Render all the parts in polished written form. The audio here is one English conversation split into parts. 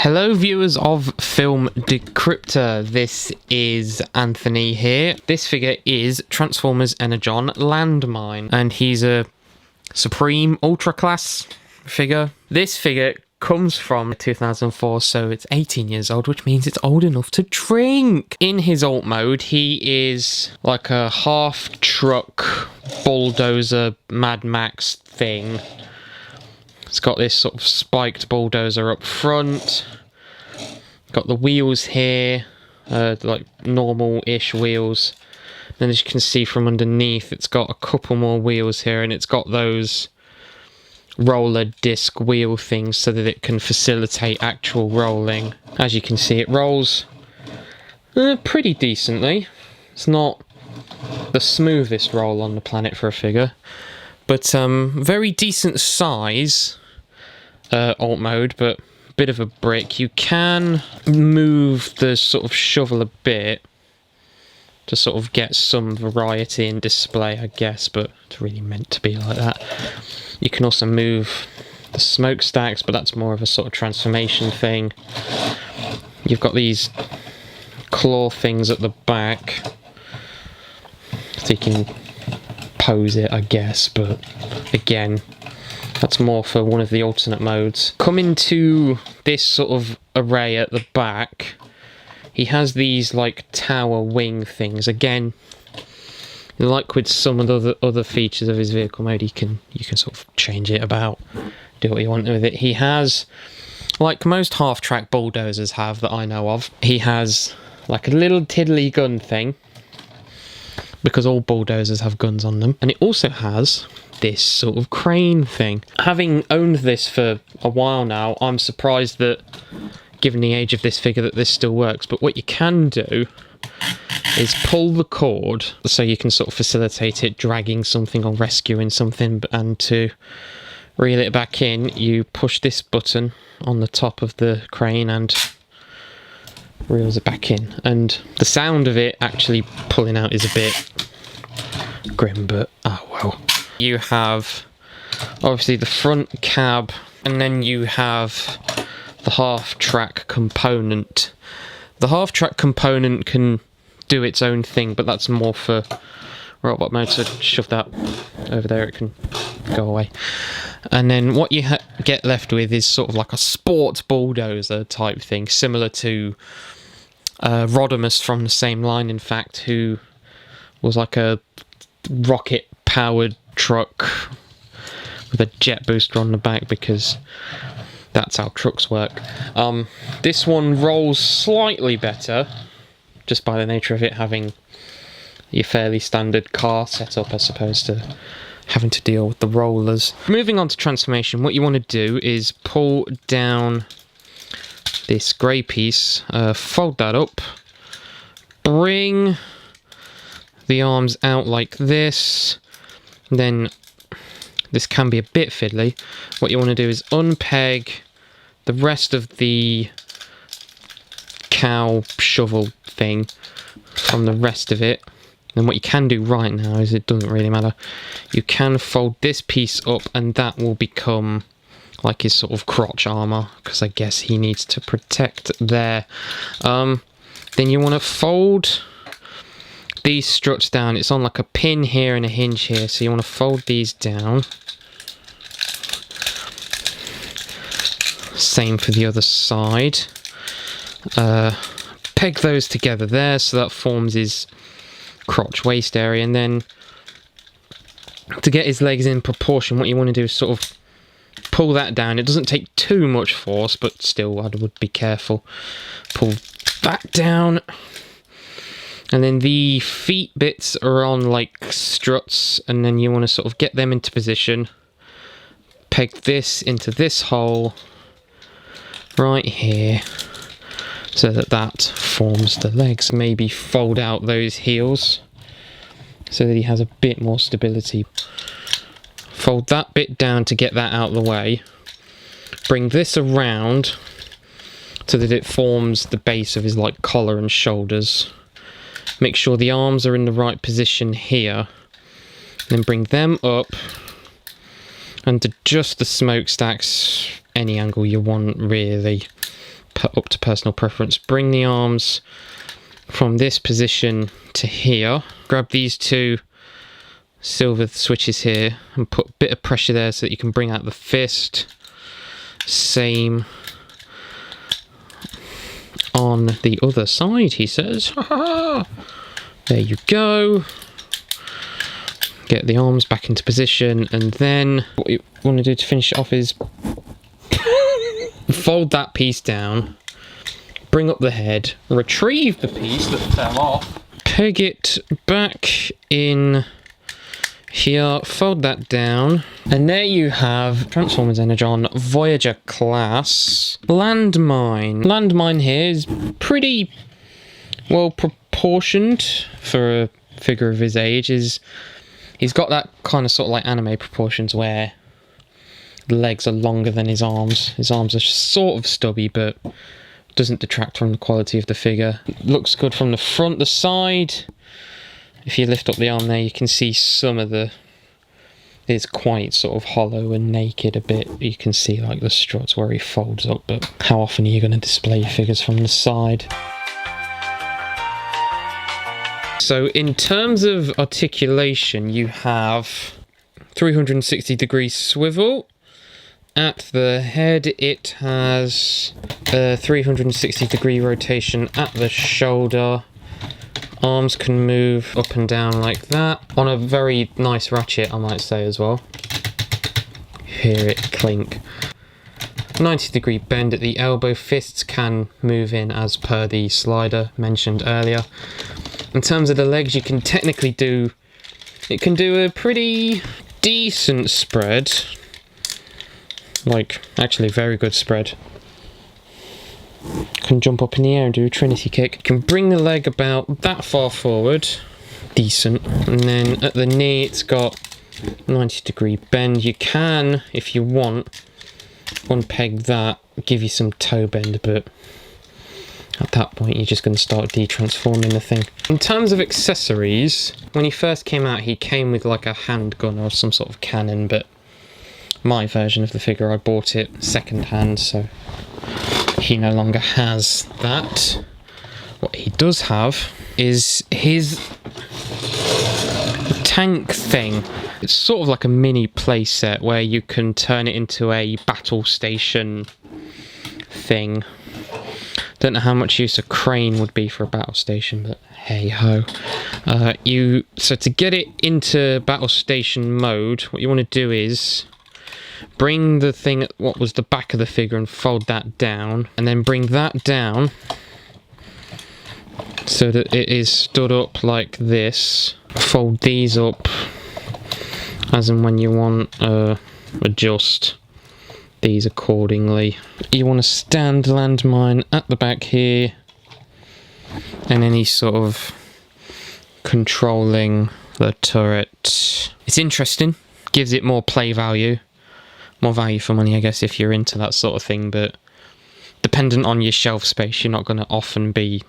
Hello viewers of Film Decryptor, this is Anthony here. This figure is Transformers Energon Landmine, and he's a Supreme Ultra Class figure. This figure comes from 2004, so it's 18 years old, which means it's old enough to drink. In his alt mode, he is like a half-truck bulldozer Mad Max thing. It's got this sort of spiked bulldozer up front. Got the wheels here, like normal-ish wheels. Then as you can see from underneath, it's got a couple more wheels here, and it's got those roller disc wheel things so that it can facilitate actual rolling. As you can see, it rolls pretty decently. It's not the smoothest roll on the planet for a figure, but very decent size. Alt mode, but bit of a brick. You can move the sort of shovel a bit to sort of get some variety in display, I guess, but it's really meant to be like that. You can also move the smokestacks, but that's more of a sort of transformation thing. You've got these claw things at the back, so you can pose it, I guess, but again, that's more for one of the alternate modes. Coming to this sort of array at the back, he has these like tower wing things. Again, like with some of the other features of his vehicle mode, you can sort of change it about, do what you want with it. He has, like most half-track bulldozers have that I know of, he has like a little tiddly gun thing, because all bulldozers have guns on them. And it also has this sort of crane thing. Having owned this for a while now, I'm surprised that, given the age of this figure, that this still works. But what you can do is pull the cord so you can sort of facilitate it dragging something or rescuing something, and to reel it back in, you push this button on the top of the crane and reels it back in. And the sound of it actually pulling out is a bit grim, but oh well. You have obviously the front cab, and then you have the half-track component. The half-track component can do its own thing, but that's more for robot mode, so shove that over there, it can go away. And then what you get left with is sort of like a sports bulldozer type thing, similar to Rodimus from the same line, in fact, who was like a rocket-powered truck with a jet booster on the back, because that's how trucks work. This one rolls slightly better, just by the nature of it having your fairly standard car setup as opposed to having to deal with the rollers. Moving on to transformation, what you want to do is pull down this grey piece, fold that up, bring the arms out like this. Then this can be a bit fiddly. What you want to do is unpeg the rest of the cow shovel thing from the rest of it. And what you can do right now is, it doesn't really matter, you can fold this piece up and that will become like his sort of crotch armor, because I guess he needs to protect there. Then you want to fold these struts down. It's on like a pin here and a hinge here, so you want to fold these down. Same for the other side. Peg those together there, so that forms his crotch waist area. And then to get his legs in proportion, what you want to do is sort of pull that down. It doesn't take too much force, but still I would be careful. Pull that down. And then the feet bits are on like struts, and then you want to sort of get them into position. Peg this into this hole right here, so that that forms the legs. Maybe fold out those heels so that he has a bit more stability. Fold that bit down to get that out of the way. Bring this around so that it forms the base of his like collar and shoulders. Make sure the arms are in the right position here. Then bring them up and adjust the smokestacks any angle you want, really. up to personal preference. Bring the arms from this position to here. Grab these two silver switches here and put a bit of pressure there so that you can bring out the fist. Same on the other side, he says. There you go. Get the arms back into position, and then what you want to do to finish it off is fold that piece down, bring up the head, retrieve the piece that fell off, peg it back in here, fold that down, and there you have Transformers Energon Voyager class Landmine. Landmine here is pretty well proportioned for a figure of his age. He's got that kind of sort of like anime proportions where the legs are longer than his arms. His arms are sort of stubby, but doesn't detract from the quality of the figure. Looks good from the front. The side, if you lift up the arm there, you can see some of the... It's quite sort of hollow and naked a bit. You can see like the struts where he folds up, but how often are you going to display figures from the side? So in terms of articulation, you have 360 degree swivel. At the head, it has a 360 degree rotation at the shoulder. Arms can move up and down like that. On a very nice ratchet, I might say as well. Hear it clink. 90 degree bend at the elbow. Fists can move in as per the slider mentioned earlier. In terms of the legs, you can technically do... It can do a pretty decent spread. Like, actually very good spread. Can jump up in the air and do a trinity kick. You can bring the leg about that far forward. Decent. And then at the knee, it's got 90 degree bend. You can, if you want, unpeg that, give you some toe bend, but at that point you're just going to start de-transforming the thing. In terms of accessories, when he first came out he came with like a handgun or some sort of cannon, but my version of the figure, I bought it second hand, so he no longer has that. What he does have is his tank thing. It's sort of like a mini playset where you can turn it into a battle station thing. Don't know how much use a crane would be for a battle station, but hey ho. So to get it into battle station mode, what you want to do is bring the thing at what was the back of the figure and fold that down, and then bring that down so that it is stood up like this. Fold these up as and when you want, adjust these accordingly. You want to stand landmine at the back here, and any sort of controlling the turret. It's interesting, gives it more play value, more value for money, I guess, if you're into that sort of thing, but dependent on your shelf space, you're not going to often be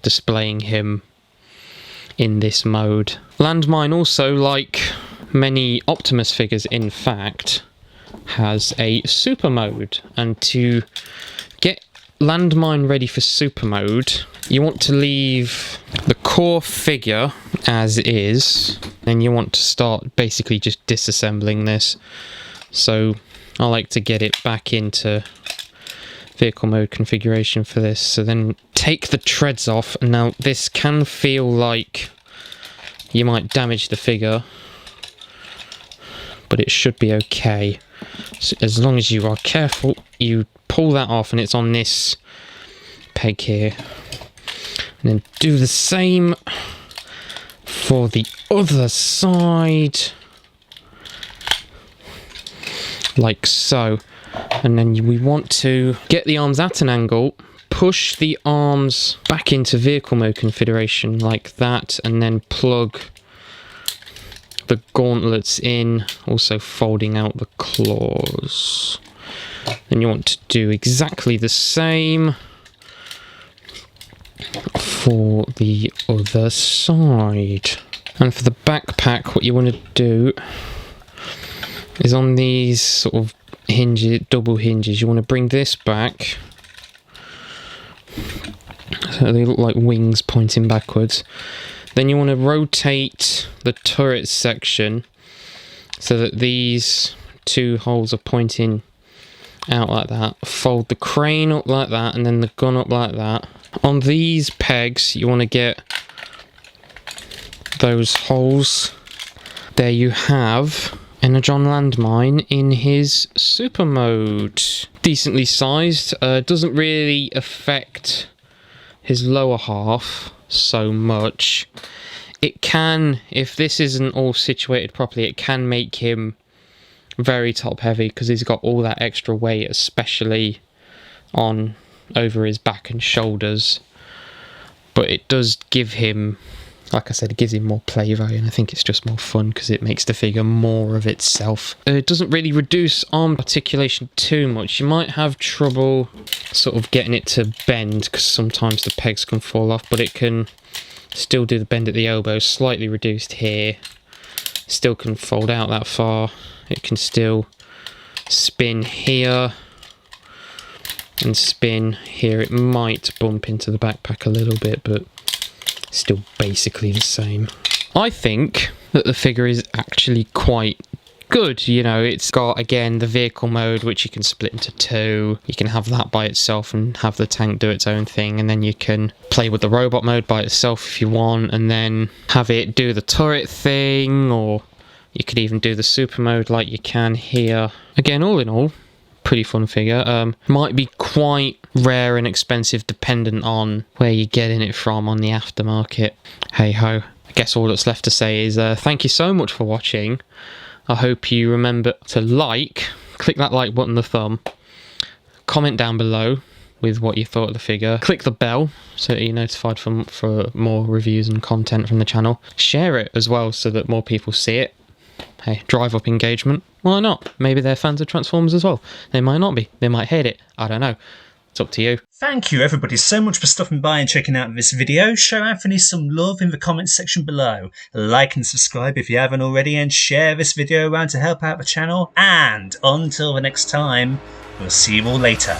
displaying him in this mode. Landmine also, like many Optimus figures in fact, has a super mode, and to get Landmine ready for super mode you want to leave the core figure as is, and you want to start basically just disassembling this. So I like to get it back into vehicle mode configuration for this. So then take the treads off, and now this can feel like you might damage the figure, but it should be okay. So as long as you are careful, you pull that off and it's on this peg here. And then do the same for the other side, like so. And then we want to get the arms at an angle, push the arms back into vehicle mode configuration like that, and then plug the gauntlets in, also folding out the claws. Then you want to do exactly the same for the other side. And for the backpack, what you want to do is on these sort of hinges, double hinges, you want to bring this back So they look like wings pointing backwards. Then you want to rotate the turret section so that these two holes are pointing out like that. Fold the crane up like that, and then the gun up like that. On these pegs, you want to get those holes. There you have Energon Landmine in his super mode. Decently sized. Doesn't really affect his lower half so much. It can, if this isn't all situated properly, it can make him very top heavy because he's got all that extra weight, especially on over his back and shoulders. But it does give him, like I said, it gives him more play value, and I think it's just more fun because it makes the figure more of itself. It doesn't really reduce arm articulation too much. You might have trouble sort of getting it to bend because sometimes the pegs can fall off, but it can still do the bend at the elbow, slightly reduced here. Still can fold out that far. It can still spin here and spin here. It might bump into the backpack a little bit, but still basically the same. I think that the figure is actually quite good. You know, it's got, again, the vehicle mode, which you can split into two. You can have that by itself and have the tank do its own thing, and then you can play with the robot mode by itself if you want, and then have it do the turret thing, or you could even do the super mode like you can here. Again, all in all, pretty fun figure. Might be quite rare and expensive dependent on where you're getting it from on the aftermarket. Hey ho. I guess all that's left to say is thank you so much for watching. I hope you remember to click that like button, the thumb, comment down below with what you thought of the figure, click the bell so that you're notified for more reviews and content from the channel, share it as well so that more people see it. Hey, drive up engagement. Why not? Maybe they're fans of Transformers as well. They might not be. They might hate it. I don't know. It's up to you. Thank you everybody so much for stopping by and checking out this video. Show Anthony some love in the comments section below. Like and subscribe if you haven't already, and share this video around to help out the channel. And until the next time, we'll see you all later.